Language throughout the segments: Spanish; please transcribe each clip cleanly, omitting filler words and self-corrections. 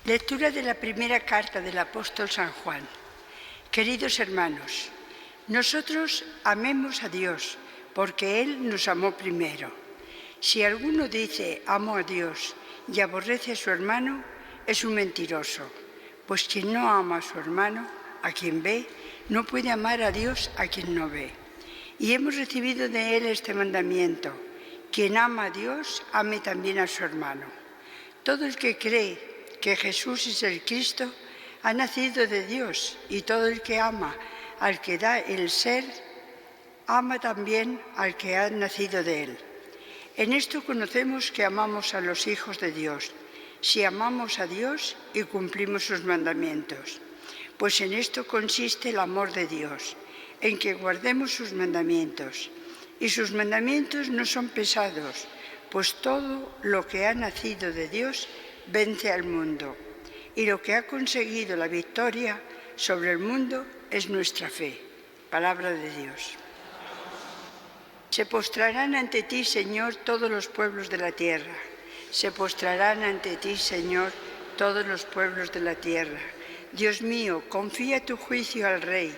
Lectura de la primera carta del apóstol San Juan. Queridos hermanos, nosotros amemos a Dios porque Él nos amó primero. Si alguno dice amo a Dios y aborrece a su hermano, es un mentiroso, pues quien no ama a su hermano, a quien ve, no puede amar a Dios a quien no ve. Y hemos recibido de Él este mandamiento: quien ama a Dios, ame también a su hermano. Todo el que cree que Jesús es el Cristo ha nacido de Dios, y todo el que ama al que da el ser, ama también al que ha nacido de Él. En esto conocemos que amamos a los hijos de Dios, si amamos a Dios y cumplimos sus mandamientos. Pues en esto consiste el amor de Dios, en que guardemos sus mandamientos. Y sus mandamientos no son pesados, pues todo lo que ha nacido de Dios vence al mundo. Y lo que ha conseguido la victoria sobre el mundo es nuestra fe. Palabra de Dios. Se postrarán ante ti, Señor, todos los pueblos de la tierra. Se postrarán ante ti, Señor, todos los pueblos de la tierra. Dios mío, confía tu juicio al Rey,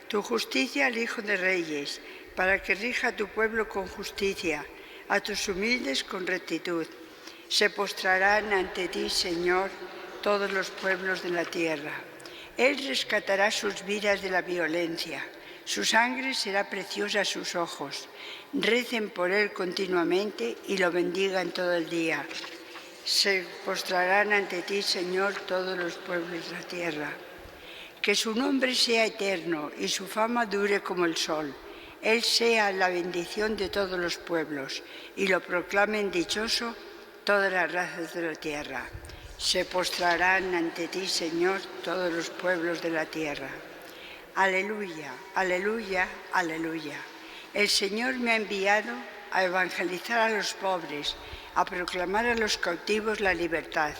tu justicia al Hijo de Reyes, para que rija a tu pueblo con justicia, a tus humildes con rectitud. Se postrarán ante ti, Señor, todos los pueblos de la tierra. Él rescatará sus vidas de la violencia. Su sangre será preciosa a sus ojos. Recen por Él continuamente y lo bendigan todo el día. Se postrarán ante ti, Señor, todos los pueblos de la tierra. Que su nombre sea eterno y su fama dure como el sol. Él sea la bendición de todos los pueblos y lo proclamen dichoso todas las razas de la tierra. Se postrarán ante ti, Señor, todos los pueblos de la tierra. Aleluya, aleluya, aleluya. El Señor me ha enviado a evangelizar a los pobres, a proclamar a los cautivos la libertad.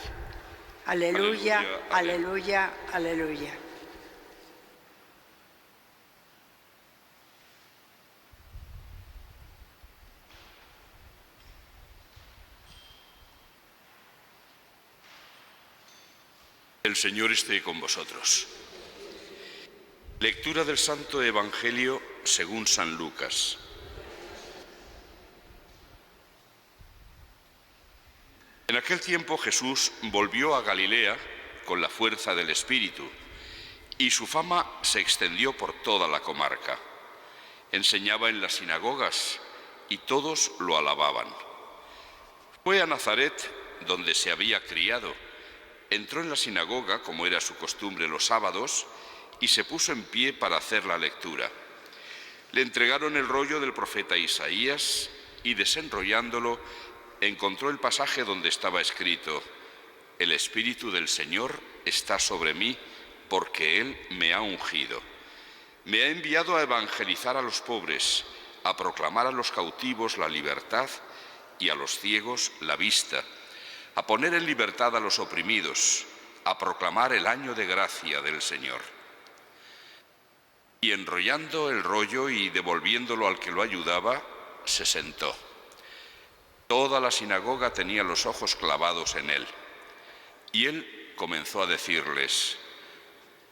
Aleluya, aleluya, aleluya. El Señor esté con vosotros. Lectura del Santo Evangelio según San Lucas. En aquel tiempo Jesús volvió a Galilea con la fuerza del Espíritu, y su fama se extendió por toda la comarca. Enseñaba en las sinagogas y todos lo alababan. Fue a Nazaret, donde se había criado. Entró en la sinagoga, como era su costumbre los sábados, y se puso en pie para hacer la lectura. Le entregaron el rollo del profeta Isaías y, desenrollándolo, encontró el pasaje donde estaba escrito: El Espíritu del Señor está sobre mí, porque Él me ha ungido. Me ha enviado a evangelizar a los pobres, a proclamar a los cautivos la libertad y a los ciegos la vista, a poner en libertad a los oprimidos, a proclamar el año de gracia del Señor. Y enrollando el rollo y devolviéndolo al que lo ayudaba, se sentó. Toda la sinagoga tenía los ojos clavados en él. Y él comenzó a decirles: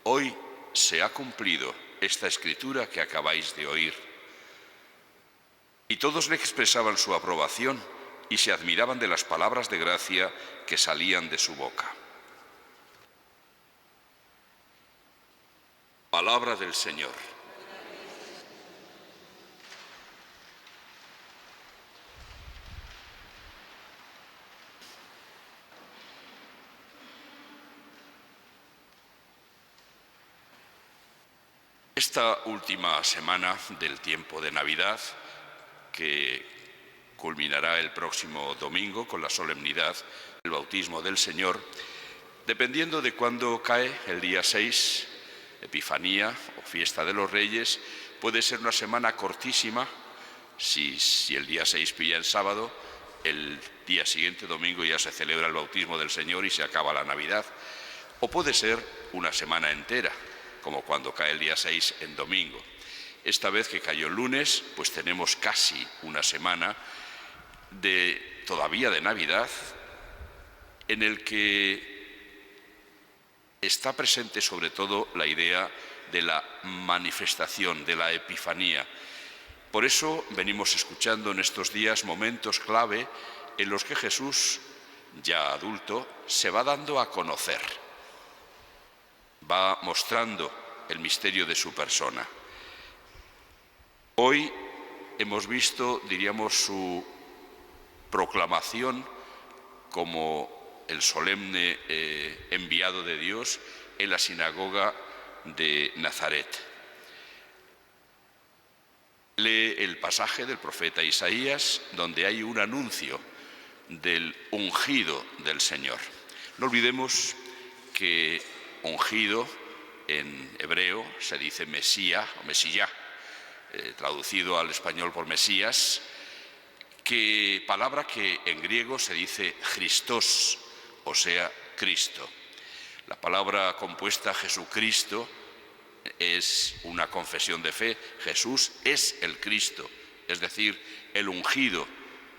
Hoy se ha cumplido esta escritura que acabáis de oír. Y todos le expresaban su aprobación y se admiraban de las palabras de gracia que salían de su boca. Palabra del Señor. Esta última semana del tiempo de Navidad, que culminará el próximo domingo con la solemnidad del bautismo del Señor, dependiendo de cuándo cae el día 6, Epifanía o Fiesta de los Reyes, puede ser una semana cortísima. Si el día 6 pilla en sábado, el día siguiente, domingo, ya se celebra el bautismo del Señor y se acaba la Navidad. O puede ser una semana entera, como cuando cae el día 6 en domingo. Esta vez que cayó el lunes, pues tenemos casi una semana todavía de Navidad, en el que está presente sobre todo la idea de la manifestación, de la epifanía. Por eso venimos escuchando en estos días momentos clave en los que Jesús, ya adulto, se va dando a conocer, va mostrando el misterio de su persona. Hoy hemos visto, diríamos, su proclamación como el solemne enviado de Dios en la sinagoga de Nazaret. Lee el pasaje del profeta Isaías, donde hay un anuncio del ungido del Señor. No olvidemos que ungido en hebreo se dice Mesía o Mesías, traducido al español por Mesías, palabra que en griego se dice Christos, o sea, Cristo. La palabra compuesta Jesucristo es una confesión de fe. Jesús es el Cristo, es decir, el ungido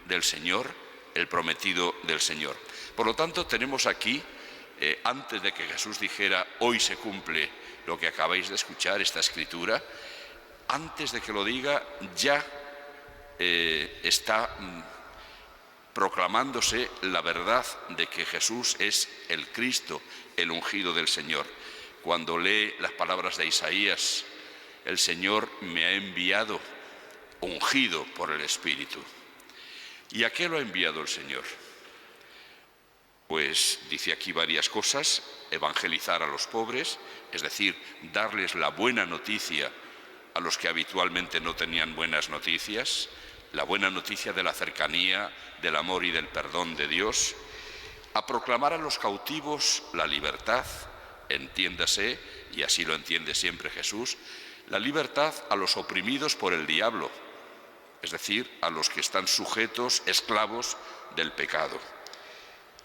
del Señor, el prometido del Señor. Por lo tanto, tenemos aquí, antes de que Jesús dijera, hoy se cumple lo que acabáis de escuchar, esta escritura, antes de que lo diga, ya está proclamándose la verdad de que Jesús es el Cristo, el ungido del Señor. Cuando lee las palabras de Isaías, el Señor me ha enviado ungido por el Espíritu. ¿Y a qué lo ha enviado el Señor? Pues dice aquí varias cosas: evangelizar a los pobres, es decir, darles la buena noticia a los que habitualmente no tenían buenas noticias, la buena noticia de la cercanía, del amor y del perdón de Dios, a proclamar a los cautivos la libertad, entiéndase, y así lo entiende siempre Jesús, la libertad a los oprimidos por el diablo, es decir, a los que están sujetos, esclavos del pecado.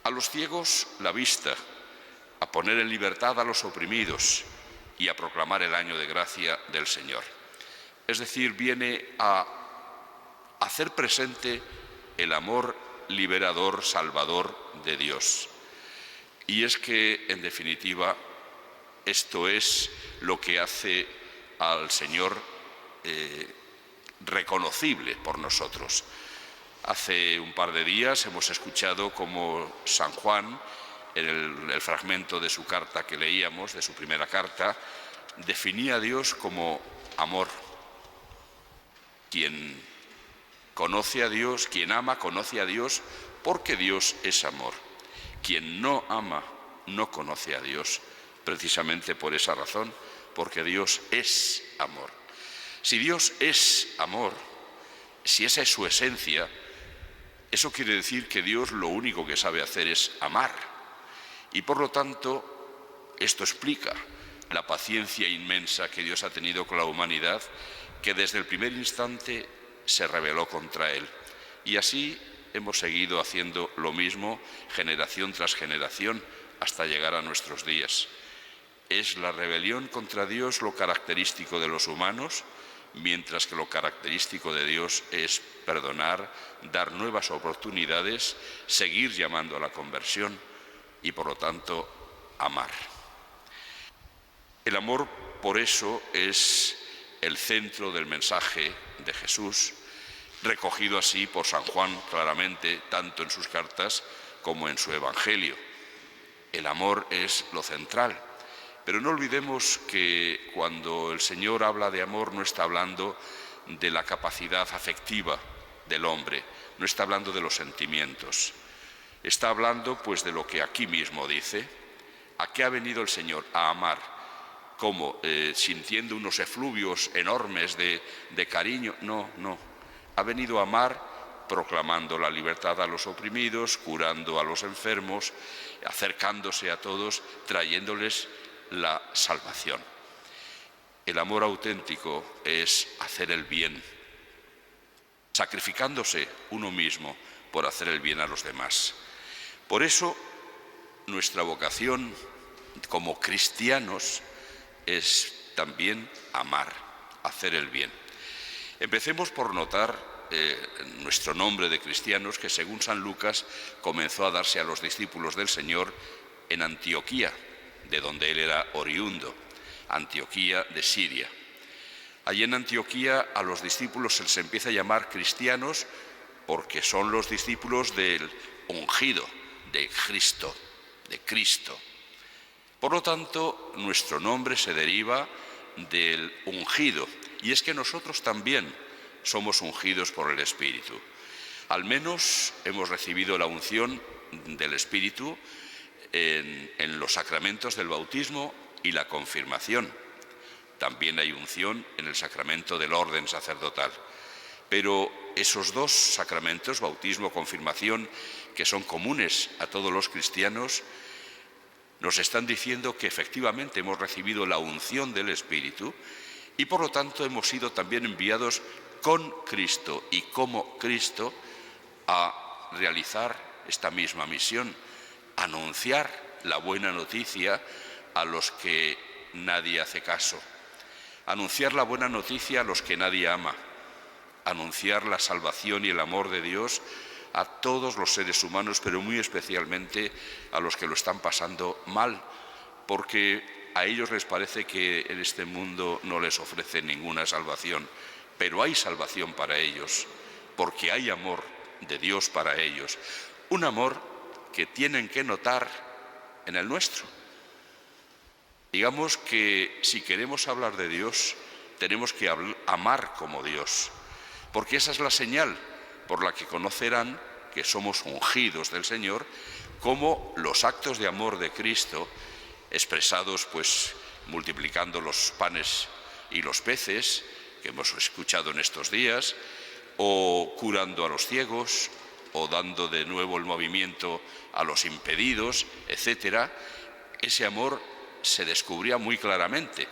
A los ciegos la vista, a poner en libertad a los oprimidos y a proclamar el año de gracia del Señor. Es decir, viene a hacer presente el amor liberador, salvador de Dios. Y es que, en definitiva, esto es lo que hace al Señor reconocible por nosotros. Hace un par de días hemos escuchado cómo San Juan, en el fragmento de su carta que leíamos, de su primera carta, definía a Dios como amor. Quien conoce a Dios, quien ama, conoce a Dios, porque Dios es amor. Quien no ama, no conoce a Dios, precisamente por esa razón, porque Dios es amor. Si Dios es amor, si esa es su esencia, eso quiere decir que Dios lo único que sabe hacer es amar. Y por lo tanto, esto explica la paciencia inmensa que Dios ha tenido con la humanidad, que desde el primer instante se rebeló contra Él. Y así hemos seguido haciendo lo mismo generación tras generación hasta llegar a nuestros días. Es la rebelión contra Dios lo característico de los humanos, mientras que lo característico de Dios es perdonar, dar nuevas oportunidades, seguir llamando a la conversión y, por lo tanto, amar. El amor, por eso, es el centro del mensaje de Jesús, recogido así por San Juan claramente, tanto en sus cartas como en su Evangelio. El amor es lo central. Pero no olvidemos que cuando el Señor habla de amor no está hablando de la capacidad afectiva del hombre, no está hablando de los sentimientos. Está hablando pues de lo que aquí mismo dice. ¿A qué ha venido el Señor? A amar. ¿Cómo? ¿Sintiendo unos efluvios enormes de cariño? No. Ha venido a amar proclamando la libertad a los oprimidos, curando a los enfermos, acercándose a todos, trayéndoles la salvación. El amor auténtico es hacer el bien, sacrificándose uno mismo por hacer el bien a los demás. Por eso, nuestra vocación como cristianos es también amar, hacer el bien. Empecemos por notar nuestro nombre de cristianos, que según San Lucas comenzó a darse a los discípulos del Señor en Antioquía, de donde él era oriundo, Antioquía de Siria. Allí en Antioquía a los discípulos se les empieza a llamar cristianos porque son los discípulos del ungido, de Cristo, de Cristo. Por lo tanto, nuestro nombre se deriva del ungido, y es que nosotros también somos ungidos por el Espíritu. Al menos hemos recibido la unción del Espíritu en los sacramentos del bautismo y la confirmación. También hay unción en el sacramento del orden sacerdotal. Pero esos dos sacramentos, bautismo, confirmación, que son comunes a todos los cristianos, nos están diciendo que efectivamente hemos recibido la unción del Espíritu y por lo tanto hemos sido también enviados con Cristo y como Cristo a realizar esta misma misión, anunciar la buena noticia a los que nadie hace caso, anunciar la buena noticia a los que nadie ama, anunciar la salvación y el amor de Dios a todos los seres humanos, pero muy especialmente a los que lo están pasando mal, porque a ellos les parece que en este mundo no les ofrece ninguna salvación, pero hay salvación para ellos, porque hay amor de Dios para ellos, un amor que tienen que notar en el nuestro. Digamos que si queremos hablar de Dios, tenemos que amar como Dios, porque esa es la señal por la que conocerán que somos ungidos del Señor, como los actos de amor de Cristo, expresados pues multiplicando los panes y los peces, que hemos escuchado en estos días, o curando a los ciegos, o dando de nuevo el movimiento a los impedidos, etc. Ese amor se descubría muy claramente,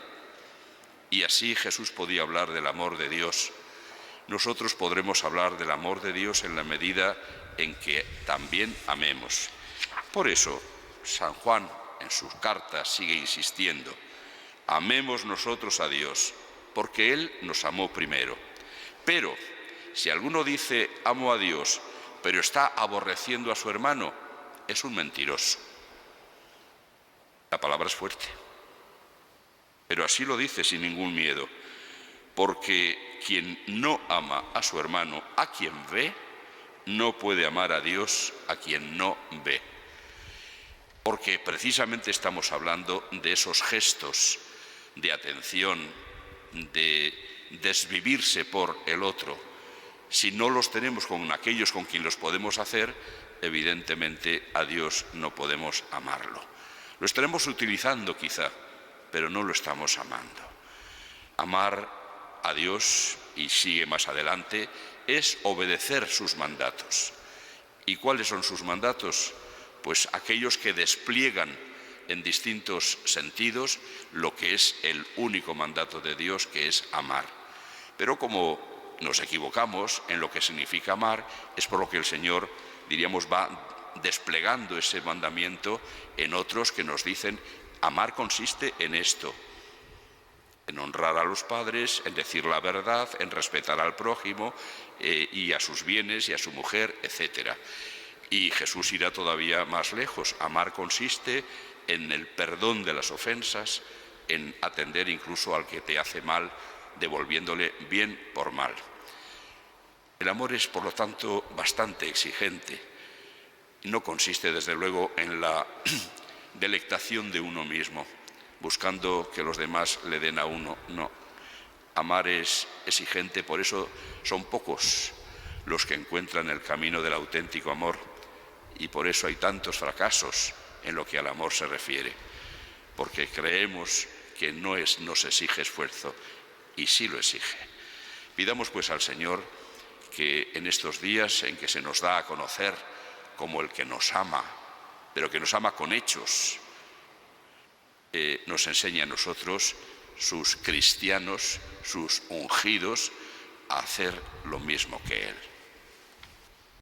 y así Jesús podía hablar del amor de Dios. Nosotros podremos hablar del amor de Dios en la medida en que también amemos. Por eso, San Juan en sus cartas sigue insistiendo: amemos nosotros a Dios, porque Él nos amó primero. Pero, si alguno dice amo a Dios, pero está aborreciendo a su hermano, es un mentiroso. La palabra es fuerte, pero así lo dice sin ningún miedo, porque quien no ama a su hermano, a quien ve, no puede amar a Dios a quien no ve. Porque precisamente estamos hablando de esos gestos de atención, de desvivirse por el otro. Si no los tenemos con aquellos con quien los podemos hacer, evidentemente a Dios no podemos amarlo. Lo estaremos utilizando quizá, pero no lo estamos amando. Amar a Dios, y sigue más adelante, es obedecer sus mandatos. ¿Y cuáles son sus mandatos? Pues aquellos que despliegan en distintos sentidos lo que es el único mandato de Dios, que es amar. Pero como nos equivocamos en lo que significa amar, es por lo que el Señor, diríamos, va desplegando ese mandamiento en otros que nos dicen: amar consiste en esto, en honrar a los padres, en decir la verdad, en respetar al prójimo y a sus bienes y a su mujer, etc. Y Jesús irá todavía más lejos. Amar consiste en el perdón de las ofensas, en atender incluso al que te hace mal, devolviéndole bien por mal. El amor es, por lo tanto, bastante exigente. No consiste, desde luego, en la delectación de uno mismo, buscando que los demás le den a uno. No. Amar es exigente, por eso son pocos los que encuentran el camino del auténtico amor, y por eso hay tantos fracasos en lo que al amor se refiere, porque creemos que no nos exige esfuerzo, y sí lo exige. Pidamos pues al Señor que en estos días en que se nos da a conocer como el que nos ama, pero que nos ama con hechos, nos enseñe a nosotros, sus cristianos, sus ungidos, a hacer lo mismo que Él.